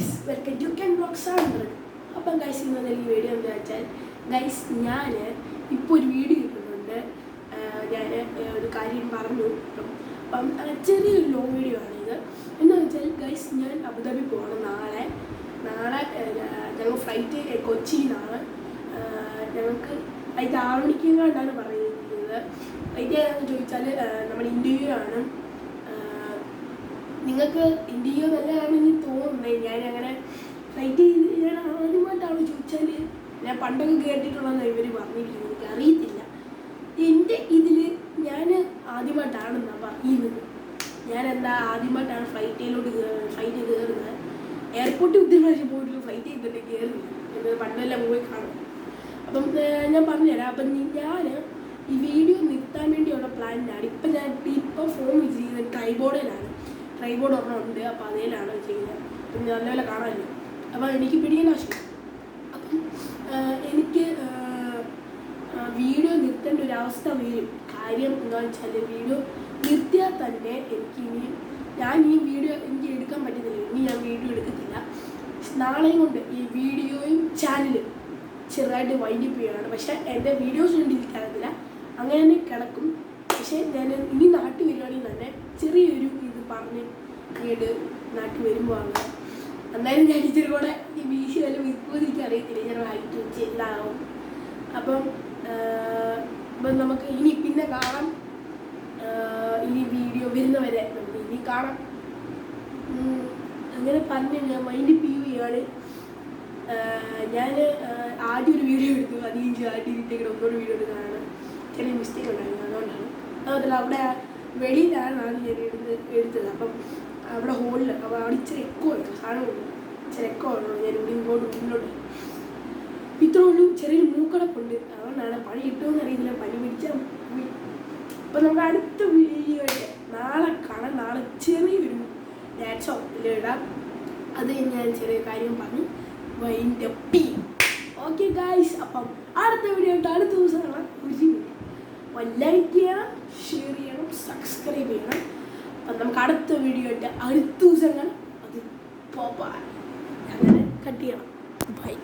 Guys welcome to Ken vlogs 100. അപ്പം guys ഇന്നത്തെ ഈ വീഡിയോ എന്താ വെച്ചാൽ ഗൈസ് ഞാൻ ഇപ്പോൾ ഒരു വീഡിയോ ഇട്ടിട്ടുണ്ട്. ഞാൻ ഒരു കാര്യം പറഞ്ഞു. അപ്പം ചെറിയൊരു ലോങ് വീഡിയോ ആണിത്. എന്താണെന്ന് വെച്ചാൽ ഗൈസ് ഞാൻ അബുദാബി പോകണം നാളെ ഞങ്ങൾ ഫ്ലൈറ്റ് കൊച്ചിയിൽ നിന്നാണ്. ഞങ്ങൾക്ക് ഫ്ലൈറ്റ് 6 മണിക്കെങ്ങാണ്ടാണ് പറഞ്ഞിരിക്കുന്നത്. ഫ്ലൈറ്റ് ഏതാണെന്ന് ചോദിച്ചാൽ നമ്മുടെ ഇന്ത്യയിൽ ആണ്. നിങ്ങൾക്ക് ഇന്ത്യയോ നല്ലതാണെന്ന് തോന്നുന്നത്. ഞാനങ്ങനെ ഫ്ലൈറ്റ് ഞാൻ ആദ്യമായിട്ടാണ് ചോദിച്ചാൽ ഞാൻ പണ്ടൊക്കെ കേട്ടിട്ടുള്ളതെന്ന് ഇവർ പറഞ്ഞിരിക്കുന്നത്. എനിക്ക് അറിയത്തില്ല. എൻ്റെ ഇതിൽ ഞാൻ ആദ്യമായിട്ടാണെന്നാണ് പറയുന്നത്. ഞാൻ ആദ്യമായിട്ടാണ് ഫ്ലൈറ്റ് കയറുന്നത്. എയർപോർട്ടിൽ ഉദ്ദേശിച്ച് പോയിട്ട് ഫ്ലൈറ്റ് ചെയ്തിട്ട് കയറുന്നില്ല. എന്ന് പണ്ടെല്ലാം പോയി കാണും. അപ്പം ഞാൻ പറഞ്ഞുതരാം. അപ്പം ഞാൻ ഈ വീഡിയോ നിർത്താൻ വേണ്ടിയുള്ള പ്ലാനിലാണ്. ഇപ്പം ഫോൺ വെച്ചിരിക്കുന്നത് ട്രൈബോർഡ് ഒരെണ്ണം ഉണ്ട്. അപ്പോൾ അതിലാണ് ചെയ്യുന്നത്. അപ്പം നല്ലപോലെ കാണാമല്ലോ. അപ്പോൾ എനിക്ക് പിടിക്കാൻ ആവശ്യം. അപ്പം എനിക്ക് വീഡിയോ നിർത്തേണ്ട ഒരു അവസ്ഥ വരും. കാര്യം എന്താണെന്ന് വെച്ചാൽ വീഡിയോ നിർത്തിയാൽ തന്നെ ഞാൻ ഈ വീഡിയോ എനിക്ക് എടുക്കാൻ പറ്റുന്നില്ല. ഇനി ഞാൻ വീഡിയോ എടുക്കത്തില്ല. നാളെയും കൊണ്ട് ഈ വീഡിയോയും ചാനലും ചെറുതായിട്ട് വൈൻഡപ്പ് ചെയ്യുകയാണ്. പക്ഷേ എൻ്റെ വീഡിയോസ് കണ്ടിരിക്കാറില്ല. അങ്ങനെ തന്നെ കിടക്കും. പക്ഷേ ഞാൻ ഇനി നാട്ടിൽ വരുവാണെങ്കിൽ തന്നെ ചെറിയൊരു ഇത് പറഞ്ഞ് കേട് നാട്ടിൽ വരുമ്പോൾ ആണ്. എന്തായാലും ഞാൻ ഇച്ചിരി കൂടെ ഈ വീശി വല്ല വിൽക്കുമെന്ന് എനിക്ക് അറിയത്തില്ല. ഞാൻ ഹൈറ്റ് വെച്ച് എന്താകും. അപ്പം നമുക്ക് ഇനി പിന്നെ കാണാം. ഇനി വീഡിയോ വരുന്നവരെ നമുക്ക് ഇനി കാണാം. അങ്ങനെ പറഞ്ഞ് ഞാൻ മൈൻഡ് ചെയ്യുകയാണ്. ഞാൻ ആദ്യം ഒരു വീഡിയോ എടുത്തു. അത് ആദ്യം ഒന്നൊരു വീഡിയോ എടുക്കാനാണ് ചെറിയ മിസ്റ്റേക്ക് ഉണ്ടായിരുന്നു. അതുകൊണ്ടാണ് അവിടെ വെളിയിലാണ് ആദ്യം ഞാൻ എടുത്തത്. അപ്പം അവിടെ ഹോളിൽ അവിടെ ഇച്ചിരി എക്കോ ആയിരുന്നു. സാധനമുണ്ട് ഇച്ചിരി എക്കോ ആണോ. ഞാൻ ഇവിടെ മുന്നോട്ട് ഇത്രേ ഉള്ളൂ. ചെറിയൊരു മൂക്കടപ്പുണ്ട്. അതുകൊണ്ടാണ് പണി കിട്ടുമെന്ന് അറിയത്തില്ല. പനി പിടിച്ചാൽ അപ്പം നമുക്ക് അടുത്ത വീഡിയോ നാളെ കാണാം. നാളെ ചെറിയൊരു ഡാൻസോ ഇടാം. അത് ഞാൻ ചെറിയ കാര്യം പറഞ്ഞ് വൈൻഡപ്പ് ചെയ്യും. Okay guys. അപ്പം അടുത്ത വീഡിയോ ആയിട്ട് അടുത്ത ദിവസം കാണാം. ലൈക്ക് ചെയ്യണം, ഷെയർ ചെയ്യണം, സബ്സ്ക്രൈബ് ചെയ്യണം. അപ്പം നമുക്ക് അടുത്ത വീഡിയോ ആയിട്ട് അടുത്ത ദിവസം കാണാം. അത് അങ്ങനെ കട്ട് ചെയ്യണം. ബൈ.